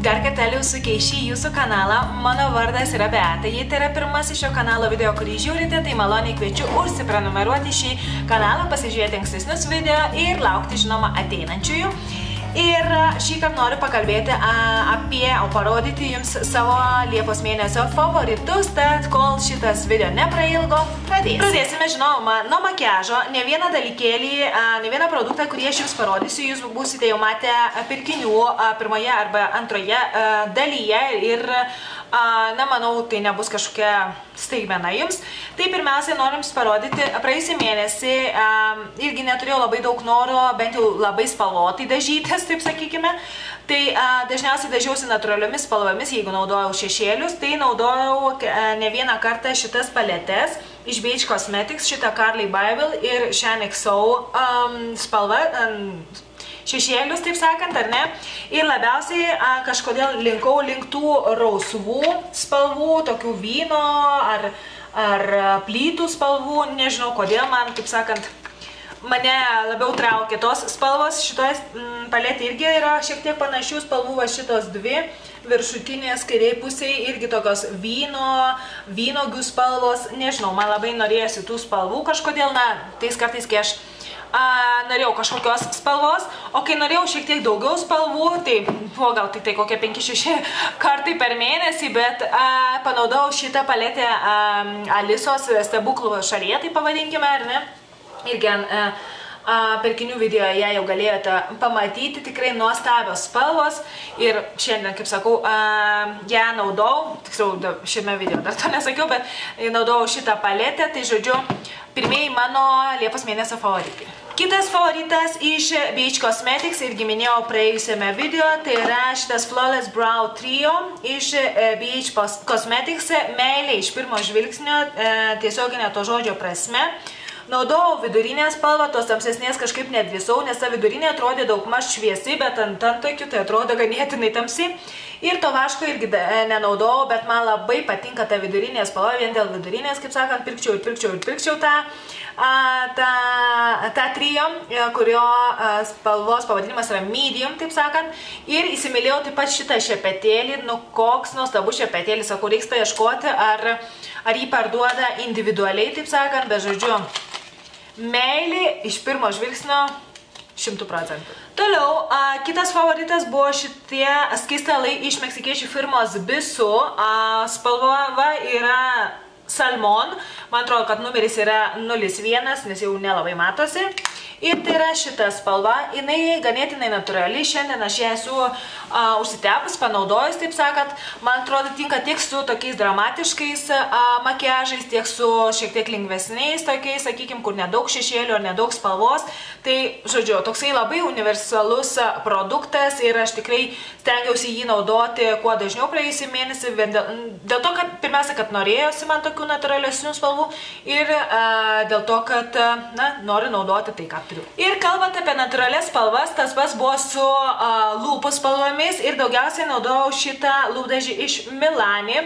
Dar kartelį sukeiši į jūsų kanalą. Mano vardas yra Beata. Jei tai yra pirmasis šio kanalo video, kurį žiūrite, tai maloniai kviečiu užsiprenumeruoti šį kanalą, pasižiūrėti ankstesnius video ir laukti, žinoma, ateinančiųjų. Ir šį kartą noriu pakalbėti parodyti jums savo Liepos mėnesio favoritus, tad kol šitas video neprailgo, pradėsime, žinoma, nuo makiažo. Ne vieną dalykėlį, ne vieną produktą, kurį aš jums parodysiu, jūs būsite jau matę pirkinių pirmoje arba antroje dalyje ir na, manau, tai nebus kažkokia staigmena jums. Tai pirmiausiai noriu jums parodyti, praėjusį mėnesį irgi neturėjau labai daug noro, bent jau labai spalvotai dažytis, taip sakykime. Tai dažniausiai dažiausi natūraliomis spalvomis, jeigu naudojau šešėlius, tai naudojau ne vieną kartą šitas paletes iš BH Cosmetics, šitą Carly Bible ir Shine XO spalva, šešėlius, taip sakant, ar ne? Ir labiausiai kažkodėl linkau link tų rausvų spalvų, tokių vyno ar plytų spalvų, nežinau kodėl man, taip sakant, mane labiau traukė tos spalvos. Šitoje paletė irgi yra šiek tiek panašių spalvų, va šitos dvi viršutinės kairiai pusėje irgi tokios vynogių spalvos, nežinau, man labai norėjosi tų spalvų kažkodėl, na, tais kartais, kai aš norėjau kažkokios spalvos, o kai norėjau šiek tiek daugiau spalvų, tai buvo gal tik tai kokie 5-6 kartai per mėnesį, bet panaudojau šitą paletę Alisos stebuklų šalyje, tai pavadinkime, ar ne? Irgi pirkinių video ją jau galėjote pamatyti, tikrai nuostabios spalvos ir šiandien, kaip sakau, ją naudojau, tiksliau šiame video dar to nesakiau, bet naudojau šitą paletę, tai žodžiu, pirmieji mano Liepos mėnesio favoritai. Kitas favoritas iš BH Cosmetics, irgi minėjau praėjusiame video, tai yra šitas Flawless Brow Trio iš BH Cosmetics, meilė iš pirmo žvilgsnio, tiesioginė to žodžio prasme. Naudojau vidurinę spalvą, tos tamsesnės kažkaip nedvisau, nes ta vidurinė atrodė daugmaž šviesi, bet ant antakių tai atrodo ganėtinai tamsi. Ir to vaško irgi nenaudojau, bet man labai patinka ta vidurinė spalva, vien dėl vidurinės, kaip sakant, pirkčiau tą trio, kurio spalvos pavadinimas yra medium, taip sakant. Ir įsimylėjau taip pat šitą šepetėlį, nu koks nuostabus šepetėlis, sakau, reiks paieškoti, ar jį parduoda individualiai, taip sakant, bet žodžiu, meilė iš pirmo žvilgsnio 100%. Toliau, kitas favoritas buvo šitie skaistalai iš meksikiečių firmos Bisu. Spalva yra Salmon. Man atrodo, kad numeris yra 01, nes jau nelabai matosi. Ir tai yra šita spalva. Jinai ganėtinai natūrali. Šiandien aš ją esu užsitepus, panaudojus, taip sakant. Man atrodo, tinka tiek su tokiais dramatiškais makiažais, tiek su šiek tiek lengvesniais tokiais, sakykime, kur nedaug šešėlių ar nedaug spalvos. Tai, žodžiu, toksai labai universalus produktas ir aš tikrai stengiausi jį naudoti kuo dažniau praėjusį mėnesį. Dėl to, kad pirmiausia, kad norėjosi man tokių natūralesnių spalvų ir dėl to, kad, na, noriu naudoti tai, ką turiu. Ir kalbant apie natūralias spalvas, tas pats buvo su lūpų spalvomis ir daugiausiai naudojau šitą lūpdažį iš Milani,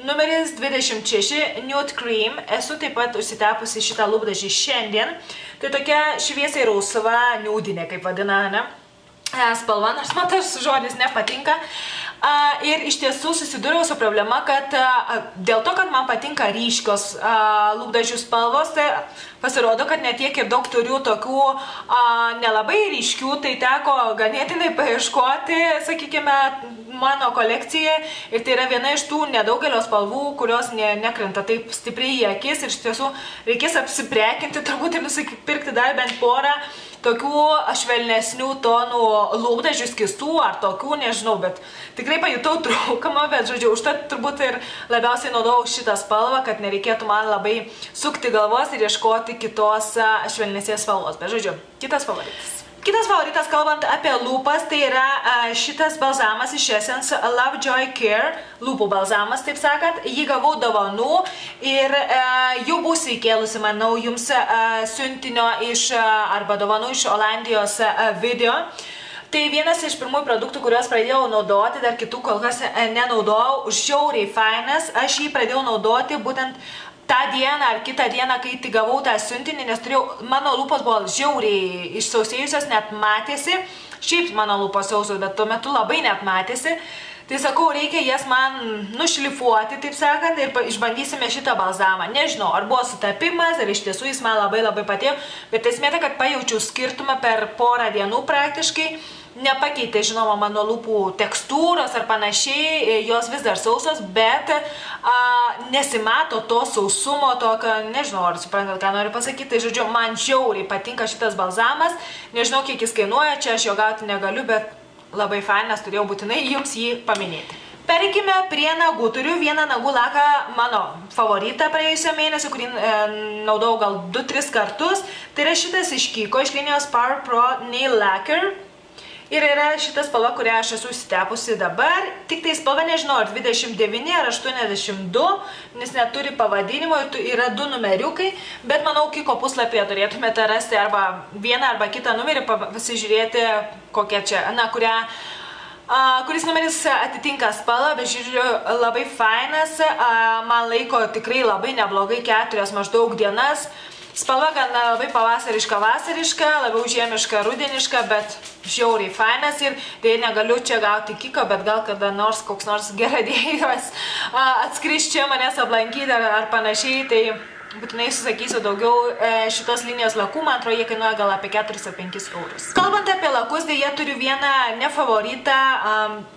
numeris 26 Nude Cream. Esu taip pat užsitepusi šitą lūpdažį šiandien. Tai tokia šviesiai rausva niūdinė, kaip vadina, ne? Spalva, nors man tas žodis nepatinka. Ir iš tiesų susidūriau su problema, kad dėl to, kad man patinka ryškios lūpdažių spalvos, tai pasirodo, kad netiek ir daug turiu tokių nelabai ryškių, tai teko ganėtinai paieškoti, sakykime, mano kolekcijoje. Ir tai yra viena iš tų nedaugelio spalvų, kurios nekrenta taip stipriai į akis. Ir iš tiesų reikės apsiprekinti, turbūt ir nusipirkti dar bent porą tokių švelnesnių tonų lūpdažių skistų ar tokių, nežinau, bet tikrai pajutau trūkumą, bet žodžiu, užtat turbūt ir labiausiai naudojau šitą spalvą, kad nereikėtų man labai sukti galvos ir ieškoti kitos švelnesnės spalvos, bet žodžiu, kitas favoritas. Kitas favoritas, kalbant apie lūpas, tai yra šitas balzamas iš Essence Lovejoy Care, lūpų balzamas, taip sakant. Jį gavau dovanų ir jau būsiu įkėlusi, manau, jums siuntinio arba dovanų iš Olandijos video. Tai vienas iš pirmųjų produktų, kuriuos pradėjau naudoti, dar kitų kol kas nenaudojau, žiauriai fainas. Aš jį pradėjau naudoti būtent tą dieną ar kitą dieną, kai tik gavau tą siuntinį, nes mano lūpos buvo žiauriai išsausėjusios, net matėsi. Šiaip mano lūpos sausos, bet tuo metu labai net matėsi. Tai sakau, reikia jas man nušlifuoti, taip sakant, ir išbandysime šitą balzamą. Nežinau, ar buvo sutapimas, ar iš tiesų jis man labai patėjo, bet esmė ta, kad pajaučiau skirtumą per porą dienų praktiškai. Nepakeitė, žinoma, mano lūpų tekstūros ar panašiai, jos vis dar sausos, bet nesimato to sausumo, tokio, nežinau, ar suprantat, ką noriu pasakyti, tai žodžiu, man žiauriai patinka šitas balzamas, nežinau, kiek jis kainuoja, čia aš jo gauti negaliu, bet labai fainas, turėjau būtinai jums jį paminėti. Pereikime prie nagų. Turiu vieną nagų laką, mano favoritą praėjusio mėnesio, kurį naudojau gal 2-3 kartus. Tai yra šitas iš Kiko, iš linijos Power Pro Nail Lacquer. Ir yra šitas spalva, kurią aš esu įstepusi dabar. Tik tai spalva nežinau, ar 29 ar 82, nes neturi pavadinimo, yra 2 numeriukai, bet manau, Kiko puslapyje turėtumėte rasti arba vieną arba kitą numerį, pasižiūrėti, kokia čia, kuris numeris atitinka spalvą, bet žiūriu, labai fainas, man laiko tikrai labai neblogai 4 maždaug dienas. Spalva gan labai pavasariška, labiau žiemiška, rudeniška, bet žiauriai fainas ir tai negaliu čia gauti Kiko, bet gal kada nors koks nors geradėjas atskris čia manęs aplankyti ar panašiai, tai būtinai susakysiu daugiau šitos linijos lakų, man atrodo, jie kainuoja gal apie 4-5 eurus. Kalbant apie lakus, tai jie turiu vieną nefavoritą,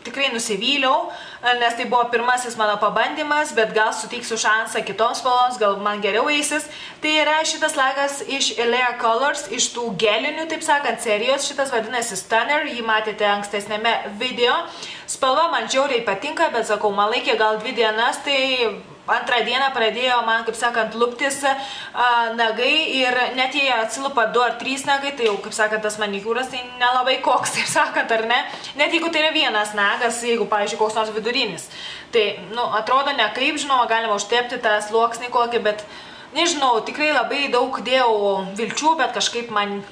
tikrai nusivyliau, nes tai buvo pirmasis mano pabandymas, bet gal suteiksiu šansą kitoms spalvoms, gal man geriau eisis. Tai yra šitas lakas iš Elea Colors, iš tų gelinių, taip sakant, serijos, šitas vadinasi Stunner, jį matėte ankstesnėme video. Spalva man žiauriai patinka, bet sakau, man laikė gal 2 dienas, tai antrą dieną pradėjo man, kaip sakant, luptis nagai ir net jei atsilupa 2 ar 3 nagai, tai jau, kaip sakant, tas manikiūras tai nelabai koks, taip sakant, ar ne? Net jeigu tai yra vienas nagas, jeigu, pavyzdžiui, koks nors vidurinis. Tai, nu, atrodo ne kaip, žinoma, galima užtepti tą sluoksnį kokį, bet, nežinau, tikrai labai daug dėjau vilčių, bet kažkaip man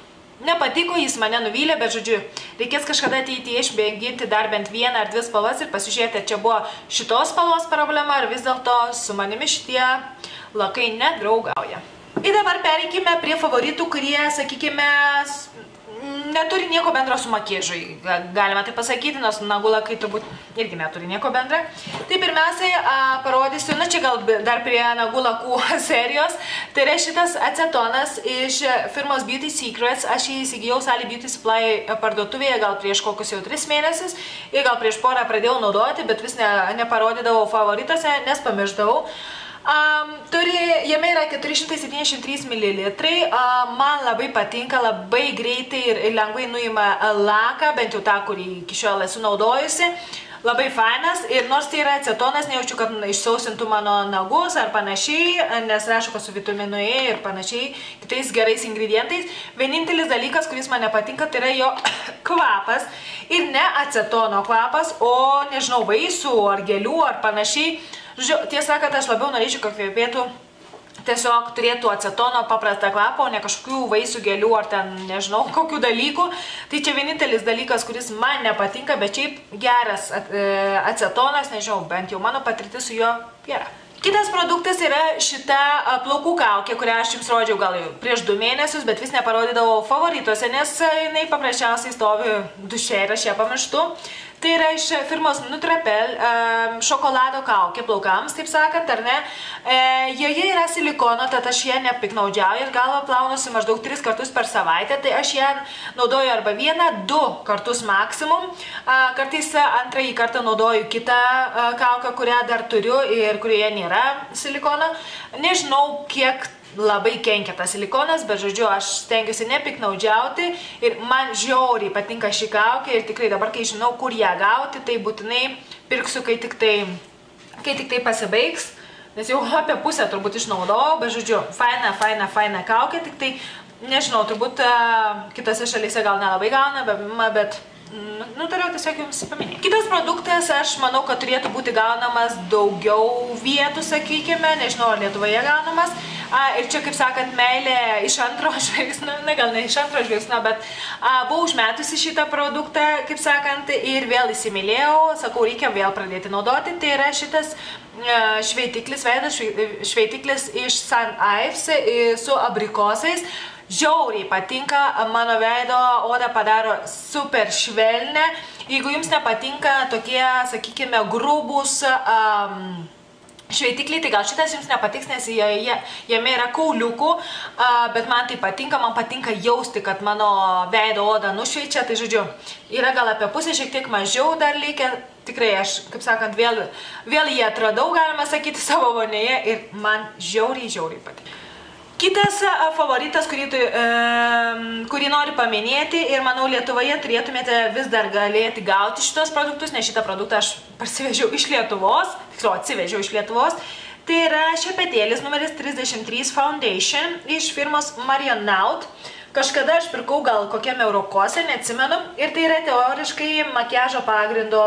nepatiko, jis mane nuvylė, bet žodžiu, reikės kažkada ateityje išmėginti dar bent 1 ar 2 spalvas ir pasižiūrėti, ar čia buvo šitos spalvos problema, ar vis dėlto su manimi šitie lakai nedraugauja. Ir dabar pereikime prie favoritų, kurie, sakykime, neturi nieko bendro su makiažui, galima tai pasakyti, nors nagų lakai turbūt irgi neturi nieko bendra. Tai pirmiausiai parodysiu, na čia gal dar prie nagų lakų serijos, tai yra šitas acetonas iš firmos Beauty Secrets, aš jį įsigijau Sally Beauty Supply parduotuvėje gal prieš kokius jau 3 mėnesius ir gal prieš porą pradėjau naudoti, bet vis neparodydavau favorituose, nes pamiršdavau. Jame yra 473 ml, man labai patinka, labai greitai ir lengvai nuima laką, bent jau tą, kurį iki šiol esu naudojusi, labai fainas ir nors tai yra acetonas, nejaučiu, kad išsausintų mano nagus ar panašiai, nes rašo, kad su vitaminu E ir panašiai, kitais gerais ingredientais. Vienintelis dalykas, kuris man nepatinka, tai yra jo kvapas ir ne acetono kvapas, o nežinau, vaisių ar gėlių ar panašiai. Žodžiu, tiesa, kad aš labiau norėčiau, kad kvepėtų, tiesiog turėtų acetono paprastą kvapą, o ne kažkokių vaisių gėlių ar ten nežinau kokių dalykų. Tai čia vienintelis dalykas, kuris man nepatinka, bet šiaip geras acetonas, nežinau, bent jau mano patirtis su juo gera. Kitas produktas yra šita plaukų kaukė, kurią aš jums rodžiau gal prieš 2 mėnesius, bet vis neparodydavau favorituose, nes jinai paprasčiausiai stovi duše ir aš ją pamirštu. Tai yra iš firmos Nutrapel šokolado kaukė plaukams, taip sakant, ar ne? Joje yra silikono, tad aš ją nepiknaudžiauju ir galvą plaunusi maždaug 3 kartus per savaitę, tai aš ją naudoju arba 1-2 kartus maksimum. Kartais antrąjį kartą naudoju kitą kaukę, kurią dar turiu ir kurioje nėra silikono. Nežinau, kiek labai kenkia tas silikonas, bet žodžiu, aš stengiuosi nepiknaudžiauti ir man žiauriai patinka ši kaukė ir tikrai dabar, kai žinau, kur ją gauti, tai būtinai pirksiu, kai tik tai pasibaigs, nes jau apie pusę turbūt išnaudojau, bet žodžiu, faina kaukė, tik tai, nežinau, turbūt kitose šalyse gal nelabai gauna, bet nutariau tiesiog jums paminėti. Kitas produktas, aš manau, kad turėtų būti gaunamas daugiau vietų, sakykime, nežinau, ar Lietuvoje gaunamas. Ir čia, kaip sakant, meilė iš antro žvilgsnio, gal ne iš antro žvilgsnio, bet buvau užmetusi šitą produktą, kaip sakant, ir vėl įsimylėjau, sakau, reikia vėl pradėti naudoti. Tai yra šitas šveitiklis, veido šveitiklis iš Sun Ives su abrikosais. Žiauriai patinka, mano veido odą padaro super švelnę Jeigu jums nepatinka tokie, sakykime, grubus šveitikliai, tai gal šitas jums nepatiks, nes jame yra kauliukų, bet man tai patinka, man patinka jausti, kad mano veido oda nušveičia, tai žodžiu, yra gal apie pusę, šiek tiek mažiau dar likę, tikrai aš, kaip sakant, vėl jį atradau, galima sakyti, savo vonėje ir man žiauriai patinka. Kitas favoritas, kurį noriu paminėti ir manau Lietuvoje turėtumėte vis dar galėti gauti šitos produktus, nes šitą produktą aš parsivežiau iš Lietuvos, tiksliau atsivežiau iš Lietuvos, tai yra šepetėlis numeris 33 Foundation iš firmos Marionaut. Kažkada aš pirkau gal kokiam Eurokose, neatsimenu, ir tai yra teoriškai makiažo pagrindo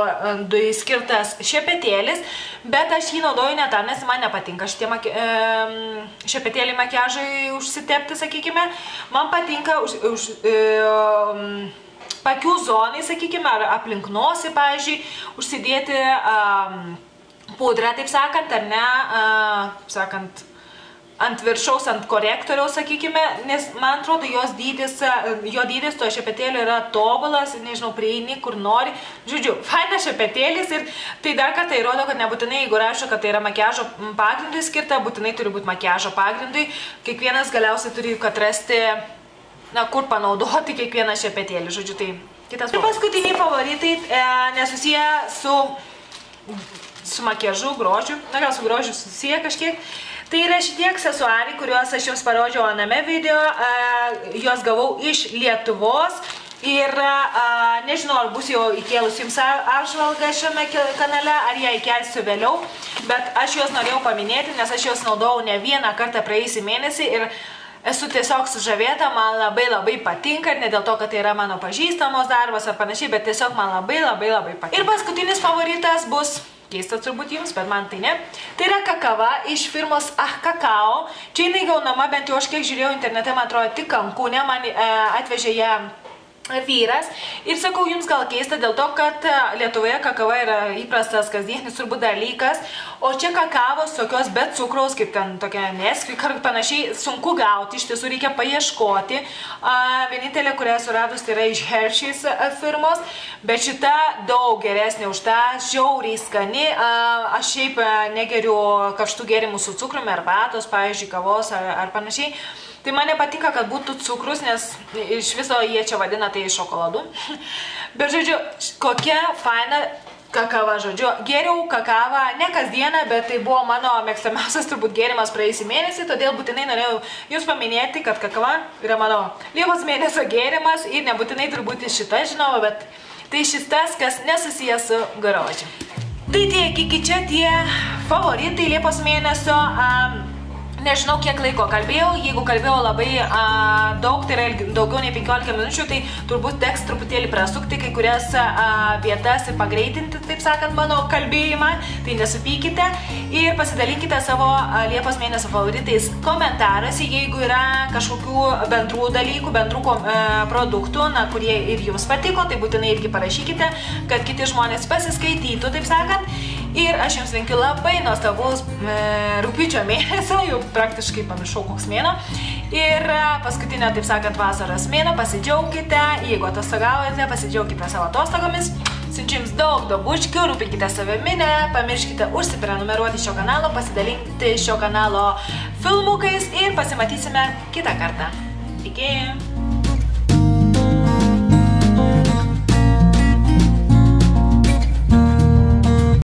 skirtas šepetėlis, bet aš jį naudoju ne tam, nes man nepatinka šitie šepetėliai makiažai užsitepti, sakykime. Man patinka pakių zonai, sakykime, ar aplink nosį, pavyzdžiui, užsidėti pudrą, taip sakant, ar ne, sakant, ant viršaus, ant korektoriaus, sakykime, nes man atrodo, jo dydis to šepetėlio yra tobulas, nežinau, prieini, kur nori. Žodžiu, fainas šepetėlis ir tai dar kartą įrodo, kad nebūtinai, jeigu rašo, kad tai yra makiažo pagrindui skirta, būtinai turi būti makiažo pagrindui. Kiekvienas galiausiai turi atrasti, na, kur panaudoti kiekvieną šepetėlį. Žodžiu, tai kitas. Ir paskutiniai favoritai nesusiję su makiažu, grožiu, na gal su grožiu susiję kažkiek. Tai yra šitie aksesuarai, kuriuos aš jums parodžiau aname video, juos gavau iš Lietuvos ir nežinau, ar bus jau įkėlus jums apžvalgą šiame kanale, ar ją įkelsiu vėliau, bet aš juos norėjau paminėti, nes aš juos naudojau ne vieną kartą praėjusį mėnesį ir esu tiesiog sužavėta, man labai patinka ir ne dėl to, kad tai yra mano pažįstamos darbas ar panašiai, bet tiesiog man labai patinka. Ir paskutinis favoritas bus keistas turbūt jums, bet man tai ne. Tai yra kakava iš firmos Kakao. Čia jinai gaunama, bent jau aš kiek žiūrėjau internete, man atrodo, tik Cancūne, man atvežė ją vyras. Ir sakau jums gal keista dėl to, kad Lietuvoje kakava yra įprastas kasdienis turbūt dalykas, o čia kakavos tokios be cukraus, kaip ten tokia Nesquik ar panašiai, sunku gauti, iš tiesų reikia paieškoti. Vienintelė, kurią suradus, tai yra iš Hershey's firmos, bet šita daug geresnė už tą, žiauriai skani. Aš šiaip negeriu karštų gėrimų su cukrumi, arbatos, pavyzdžiui, kavos ar panašiai. Tai man nepatinka, kad būtų cukrus, nes iš viso jie čia vadina tai šokoladu. Bet, žodžiu, kokia faina kakava, žodžiu. Gėriau kakavą ne kasdieną, bet tai buvo mano mėgstamiausias turbūt gėrimas praėjusį mėnesį, todėl būtinai norėjau jums paminėti, kad kakava yra mano Liepos mėnesio gėrimas ir nebūtinai turbūt šita, žinoma, bet tai šitas, kas nesusijęs su grožiu. Tai tiek, iki čia tie favoritai Liepos mėnesio. Nežinau, kiek laiko kalbėjau, jeigu kalbėjau labai daug, tai yra daugiau nei 15 minučių, tai turbūt teks truputėlį prasukti kai kurias vietas ir pagreitinti, taip sakant, mano kalbėjimą, tai nesupykite ir pasidalinkite savo Liepos mėnesio favoritais komentaruose, jeigu yra kažkokių bendrų dalykų, bendrų produktų, kurie ir jums patiko, tai būtinai irgi parašykite, kad kiti žmonės pasiskaitytų, taip sakant. Ir aš jums linkiu labai nuostabaus rugpjūčio mėnesio, jau praktiškai pamiršau koks mėnuo. Ir paskutinio, taip sakant, vasaros mėnuo, pasidžiaukite, jeigu atostogaujate, pasidžiaukite savo atostogomis. Siunčiu jums daug bučkių, rūpinkite savimi, pamirškite užsiprenumeruoti šio kanalo, pasidalinti šio kanalo filmukais ir pasimatysime kitą kartą. Iki!